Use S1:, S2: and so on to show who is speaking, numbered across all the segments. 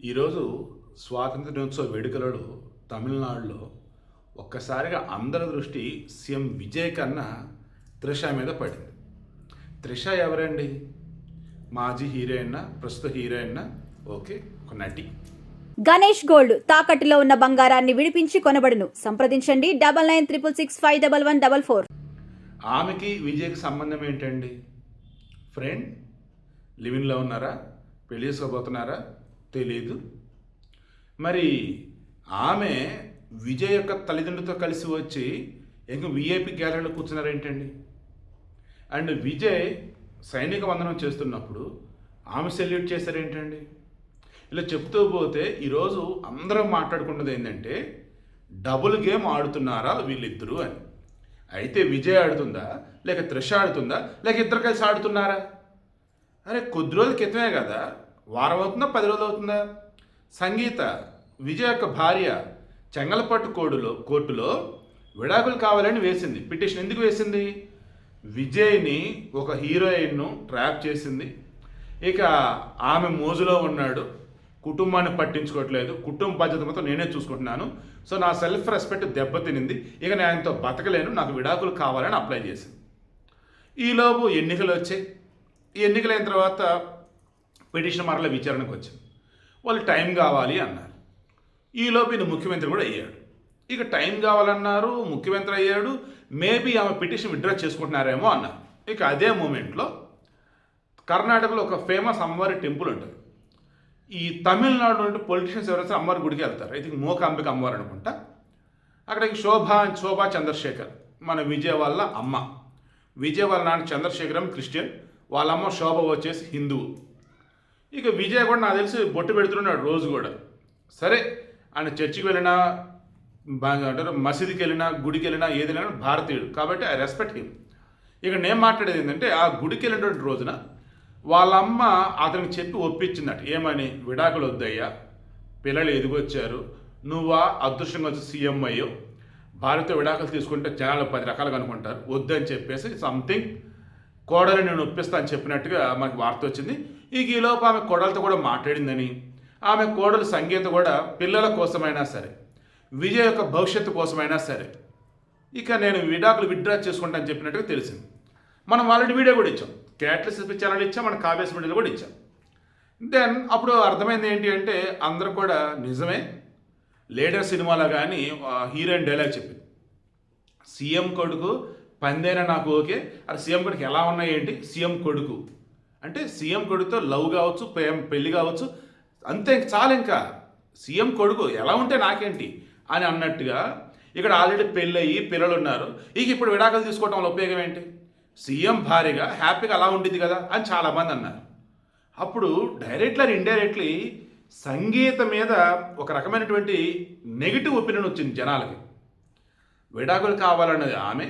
S1: ఈరోజు స్వాతంత్ర దినోత్సవ వేడుకలలో తమిళనాడులో ఒక్కసారిగా అందరి దృష్టి సీఎం విజయ్ కన్నా త్రిష మీద పడింది. త్రిష ఎవరండి? మాజీ హీరోయిన్, ప్రస్తుత హీరోయిన్, ఓకే, ఒక నటి.
S2: గణేష్ గోల్డ్ తాకట్టులో ఉన్న బంగారాన్ని విడిపించి కొనబడును. సంప్రదించండి 9966561144.
S1: ఆమెకి విజయ్కి సంబంధం ఏంటండి? ఫ్రెండ్? లివిన్లో ఉన్నారా? పెళ్లి చేసుకోబోతున్నారా? తెలీదు. మరి ఆమె విజయ్ యొక్క తల్లిదండ్రులతో కలిసి వచ్చి ఇంకా విఐపి గ్యాలరీలో కూర్చున్నారేంటండి? అండ్ విజయ్ సైనిక వందనం చేస్తున్నప్పుడు ఆమె సెల్యూట్ చేశారేంటండి? ఇలా చెప్తూ పోతే ఈరోజు అందరం మాట్లాడుకున్నది ఏంటంటే డబుల్ గేమ్ ఆడుతున్నారా వీళ్ళిద్దరూ అని. అయితే విజయ్ ఆడుతుందా, లేక త్రిష ఆడుతుందా, లేక ఇద్దరు కలిసి ఆడుతున్నారా? అరే కొద్ది రోజుల క్రితమే కదా, వారం అవుతుందా 10 రోజులు అవుతుందా, సంగీత విజయ్ యొక్క భార్య చెంగల్పట్టు కోర్టులో విడాకులు కావాలని వేసింది పిటిషన్. ఎందుకు వేసింది? విజయ్ని ఒక హీరోయిన్ను ట్రాప్ చేసింది. ఇక ఆమె మోజులో ఉన్నాడు, కుటుంబాన్ని పట్టించుకోవట్లేదు, కుటుంబ బాధ్యత మొత్తం నేనే చూసుకుంటున్నాను, సో నా సెల్ఫ్ రెస్పెక్ట్ దెబ్బతినింది, ఇక నేను ఆయనతో బతకలేను, నాకు విడాకులు కావాలని అప్లై చేసింది. ఈలోపు ఎన్నికలు వచ్చాయి. ఈ ఎన్నికలైన తర్వాత పిటిషన్ మరల విచారణకు వచ్చింది. వాళ్ళు టైం కావాలి అన్నారు. ఈలోపు ఈయన ముఖ్యమంత్రి కూడా అయ్యాడు. ఇక టైం కావాలన్నారు, ముఖ్యమంత్రి అయ్యాడు, మేబీ ఆమె పిటిషన్ విత్డ్రా చేసుకుంటున్నారేమో అన్నారు. ఇక అదే మూమెంట్లో కర్ణాటకలో ఒక ఫేమస్ అమ్మవారి టెంపుల్ ఉంటుంది. ఈ తమిళనాడు నుండి పొలిటీషియన్స్ ఎవరైతే అమ్మవారి గుడికి వెళ్తారు, ఐ థింక్ మూకాంబిక అమ్మవారు అనుకుంటా. అక్కడికి శోభా చంద్రశేఖర్, మన విజయ్ వాళ్ళ అమ్మ. విజయ్ వాళ్ళ నాన్న చంద్రశేఖరం క్రిస్టియన్, వాళ్ళమ్మ శోభ వచ్చేసి హిందువు. ఇక విజయ్ కూడా నాకు తెలిసి బొట్టు పెడుతున్నాడు రోజు కూడా. సరే, ఆయన చర్చికి వెళ్ళినా, అంటారు మసీదుకి వెళ్ళినా, గుడికి వెళ్ళినా, ఏదైనా భారతీయుడు కాబట్టి ఐ రెస్పెక్ట్ హిమ్. ఇక నేను మాట్లాడేది ఏంటంటే ఆ గుడికి వెళ్ళినటువంటి రోజున వాళ్ళమ్మ అతనికి చెప్పి ఒప్పించిందట. ఏమని? విడాకులు వద్దయ్యా, పిల్లలు ఎదిగొచ్చారు, నువ్వా అదృష్టంగా వచ్చి సీఎం అయ్యో, భార్యతో విడాకులు తీసుకుంటే జనాలు 10 రకాలుగా అనుకుంటారు, వద్దని చెప్పేసి సంథింగ్ కోడలు నేను ఒప్పిస్తా అని చెప్పినట్టుగా మనకు వార్త వచ్చింది. ఇక ఈలోపు ఆమె కోడలతో కూడా మాట్లాడిందని, ఆమె కోడలు సంగీత కూడా పిల్లల కోసమైనా సరే, విజయ్ యొక్క భవిష్యత్తు కోసమైనా సరే ఇక నేను విడాకులు విత్డ్రా చేసుకుంటానని చెప్పినట్టుగా తెలిసింది. మనం ఆల్రెడీ వీడియో కూడా ఇచ్చాం, క్యాట్లెస్ ఛానల్ ఇచ్చాం, మన కావ్యాస్ మీడియాలో కూడా ఇచ్చాం. దెన్ అప్పుడు అర్థమైంది ఏంటి అంటే అందరూ కూడా నిజమే, లేడర్ సినిమాలో కానీ హీరోయిన్ డైలాగ్ చెప్పింది, సీఎం కొడుకు పందైనా నాకు ఓకే. అది సీఎం కొడుకు ఎలా ఉన్నాయి ఏంటి? సీఎం కొడుకు అంటే సీఎం కొడుకుతో లవ్ కావచ్చు, పెళ్లి కావచ్చు, అంతే, చాలు. ఇంకా సీఎం కొడుకు ఎలా ఉంటే నాకేంటి అని అన్నట్టుగా ఇక్కడ ఆల్రెడీ పెళ్ళయి పిల్లలు ఉన్నారు. ఇక ఇప్పుడు విడాకులు తీసుకోవడం వల్ల ఉపయోగం ఏంటి? సీఎం భార్యగా హ్యాపీగా అలా ఉండిద్ది కదా అని చాలామంది అన్నారు. అప్పుడు డైరెక్ట్లీ అండ్ ఇండైరెక్ట్లీ సంగీత మీద ఒక రకమైనటువంటి నెగిటివ్ ఒపీనియన్ వచ్చింది జనాలకి. విడాకులు కావాలన్నది ఆమె,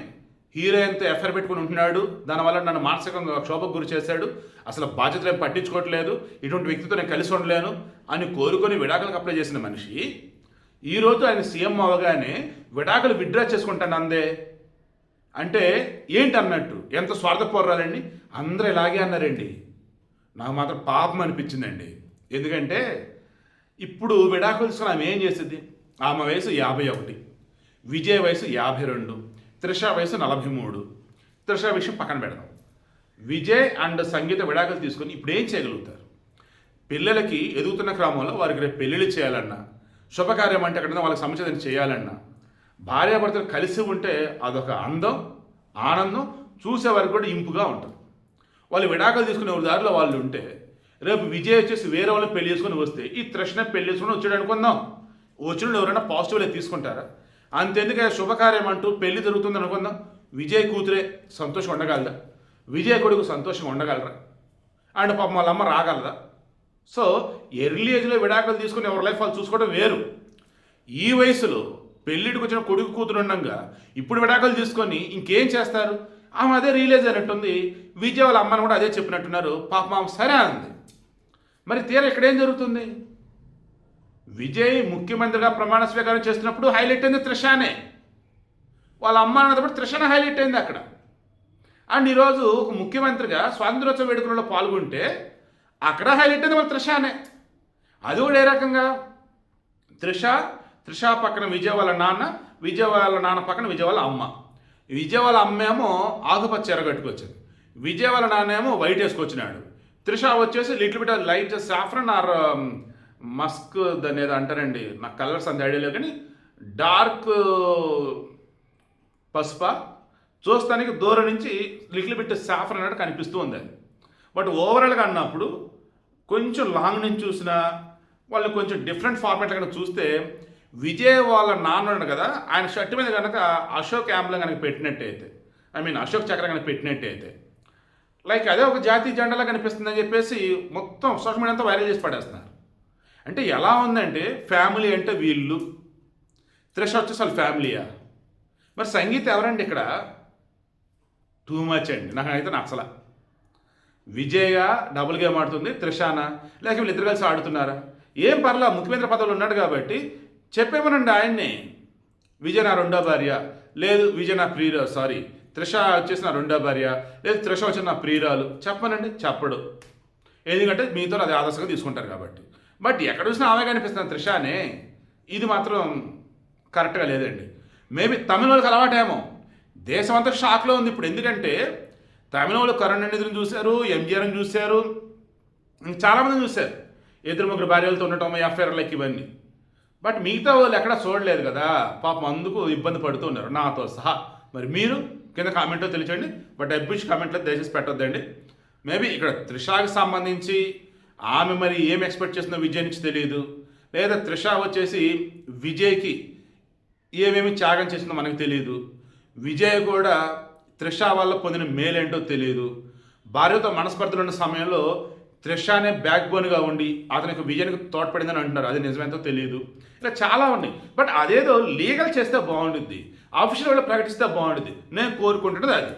S1: హీరోయిన్తో ఎఫ్ఐఆర్ పెట్టుకుని ఉంటున్నాడు, దానివల్ల నన్ను మానసికంగా క్షోభకు గురి చేశాడు, అసలు బాధ్యతలు ఏం పట్టించుకోవట్లేదు, ఇటువంటి వ్యక్తితో నేను కలిసి ఉండలేను అని కోరుకొని విడాకులకు అప్లై చేసిన మనిషి ఈరోజు ఆయన సీఎం అవగానే విడాకులు విత్డ్రా చేసుకుంటాను అందే అంటే ఏంటి అన్నట్టు? ఎంత స్వార్థపూర్రాలండి! అందరూ ఇలాగే అన్నారండి. నాకు మాత్రం పాపం అనిపించిందండి. ఎందుకంటే ఇప్పుడు విడాకులు తీసుకుని ఆమె ఏం చేసింది? ఆమె వయసు 51, విజయ్ వయసు 52, త్రిష వయసు 43. త్రిష విషయం పక్కన పెడదాం. విజయ్ అండ్ సంగీత విడాకులు తీసుకొని ఇప్పుడు ఏం చేయగలుగుతారు? పిల్లలకి ఎదుగుతున్న క్రమంలో వారికి రేపు పెళ్ళిళ్ళు చేయాలన్నా, శుభకార్యం అంటే ఎక్కడైనా వాళ్ళకి సముచితం చేయాలన్నా, భార్యాభర్తలు కలిసి ఉంటే అదొక అందం, ఆనందం, చూసేవారికి కూడా ఇంపుగా ఉంటుంది. వాళ్ళు విడాకులు తీసుకునే దారిలో వాళ్ళు ఉంటే రేపు విజయ్ వచ్చేసి వేరే వాళ్ళని పెళ్లి చేసుకుని వస్తే ఈ త్రిషనే పెళ్లి చేసుకుని వచ్చాడు అనుకుందాం, వచ్చిన ఎవరైనా పాజిటివ్గా తీసుకుంటారా? అంతెందుకే శుభకార్యం అంటూ పెళ్లి జరుగుతుంది అనుకుందాం, విజయ్ కూతురే సంతోషంగా ఉండగలదా? విజయ్ కొడుకు సంతోషంగా ఉండగలరా? అండ్ పాపం వాళ్ళ అమ్మ రాగలదా? సో ఎర్లీ ఏజ్లో విడాకులు తీసుకుని ఎవరి లైఫ్ వాళ్ళు చూసుకోవడం వేరు. ఈ వయసులో పెళ్ళిడికి వచ్చిన కొడుకు కూతురు ఉండగా ఇప్పుడు విడాకులు తీసుకొని ఇంకేం చేస్తారు? ఆమె అదే రియలైజ్ అయినట్టుంది. విజయ్ వాళ్ళ అమ్మని కూడా అదే చెప్పినట్టున్నారు. పాపం ఆమె సరే అంది. మరి తీరా ఇక్కడేం జరుగుతుంది? విజయ్ ముఖ్యమంత్రిగా ప్రమాణ స్వీకారం చేస్తున్నప్పుడు హైలైట్ అయింది త్రిషానే, వాళ్ళ అమ్మ అన్నప్పుడు త్రిషనే హైలైట్ అయింది అక్కడ. అండ్ ఈరోజు ఒక ముఖ్యమంత్రిగా స్వాతంత్రోత్సవ వేడుకలలో పాల్గొంటే అక్కడ హైలైట్ అయింది వాళ్ళ త్రిషానే. అది కూడా ఏ రకంగా, త్రిష పక్కన విజయ్ వాళ్ళ నాన్న, విజయ్ వాళ్ళ నాన్న పక్కన విజయ్ వాళ్ళ అమ్మ. విజయ్ వాళ్ళ అమ్మ ఏమో ఆకుపచ్చ చీర కట్టుకొచ్చింది, విజయ్ వాళ్ళ నాన్న ఏమో వైట్ వేసుకొచ్చినాడు. త్రిష వచ్చేసి little bit light saffron or musk దాన్ని ఏదో అంటారండి, నాకు కలర్స్ అంత ఐడియా లేదు, కానీ డార్క్ పసుప, చూస్తానికి దూరం నుంచి లిటిల్ బిట్ సాఫ్రన్ అన్నట్టు కనిపిస్తూ ఉంది అది. బట్ ఓవరాల్గా అన్నప్పుడు కొంచెం లాంగ్ నుంచి చూసినా వాళ్ళు కొంచెం డిఫరెంట్ ఫార్మాట్లో కనుక చూస్తే, విజయ్ వాళ్ళ నాన్న ఉన్నాడు కదా, ఆయన షర్ట్ మీద కనుక అశోక్ యాంబ్లం కనుక పెట్టినట్టయితే, అశోక్ చక్ర కనుక పెట్టినట్టయితే, లైక్ అదే ఒక జాతీయ జెండాలా కనిపిస్తుందని చెప్పేసి మొత్తం సోషల్ మీడియా అంతా వైరల్ చేసి పడేస్తున్నారు. అంటే ఎలా ఉందంటే, ఫ్యామిలీ అంటే వీళ్ళు, త్రిష వచ్చేసి వాళ్ళ ఫ్యామిలీయా? మరి సంగీత ఎవరండి ఇక్కడ? టూ మచ్ అండి, నాకైతే నచ్చలా. విజయ్గా డబుల్ గేమ్ ఆడుతుంది త్రిషానా, లేక వీళ్ళిద్దరు కలిసి ఆడుతున్నారా? ఏం పర్లా, ముఖ్యమంత్రి పదవులు ఉన్నాడు కాబట్టి చెప్పేమనండి ఆయన్ని, విజయ్ నా రెండో భార్య, లేదు విజయ్ నా త్రిష వచ్చేసి నా రెండో భార్య, లేదు త్రిష వచ్చి నా ప్రియురాలు చెప్పనండి, చెప్పడు. ఎందుకంటే మీతో అది ఆదర్శంగా తీసుకుంటారు కాబట్టి. బట్ ఎక్కడ చూసినా ఆమె కనిపిస్తుంది త్రిషానే, ఇది మాత్రం కరెక్ట్గా లేదండి. మేబీ తమిళ వాళ్ళకి అలవాటేమో, దేశం అంతా షాక్లో ఉంది ఇప్పుడు. ఎందుకంటే తమిళ వాళ్ళు కరుణానిధిని చూశారు, ఎంజీఆర్ని చూశారు, చాలామందిని చూశారు, ఇద్దరు ముగ్గురు భార్యలతో ఉండటం, ఎఫ్ఐఆర్ లైక్ ఇవన్నీ. బట్ మిగతా వాళ్ళు ఎక్కడా చూడలేదు కదా, పాపం అందుకు ఇబ్బంది పడుతూ ఉన్నారు నాతో సహా. మరి మీరు కింద కామెంట్లో తెలియచండి, బట్ ఎబ్బిష్ కామెంట్లో దయచేసి పెట్టొద్దండి. మేబీ ఇక్కడ త్రిషాకి సంబంధించి ఆమె మరి ఏం ఎక్స్పెక్ట్ చేస్తుందో విజయ్ నుంచి తెలియదు, లేదా త్రిష వచ్చేసి విజయ్కి ఏమేమి త్యాగం చేసిందో మనకు తెలియదు, విజయ్ కూడా త్రిష వల్ల పొందిన మేలేంటో తెలియదు. భార్యతో మనస్పర్ధలు ఉన్న సమయంలో త్రిషానే బ్యాక్ బోన్గా ఉండి అతనికి విజయానికి తోడ్పడిందని అంటున్నారు, అది నిజమేంతో తెలియదు. ఇలా చాలా ఉన్నాయి. బట్ అదేదో లీగల్ చేస్తే బాగుంటుంది, ఆఫీషియల్ వాళ్ళు ప్రకటిస్తే బాగుంటుంది, నేను కోరుకుంటున్నది అది.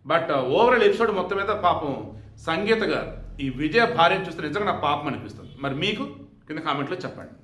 S1: బట్ ఓవరాల్ ఎపిసోడ్ మొత్తం మీద పాపం సంగీత గారు ఈ విజయ భార్యను చూస్తే నిజంగా నాకు పాపం అనిపిస్తుంది. మరి మీకు కింద కామెంట్లో చెప్పండి.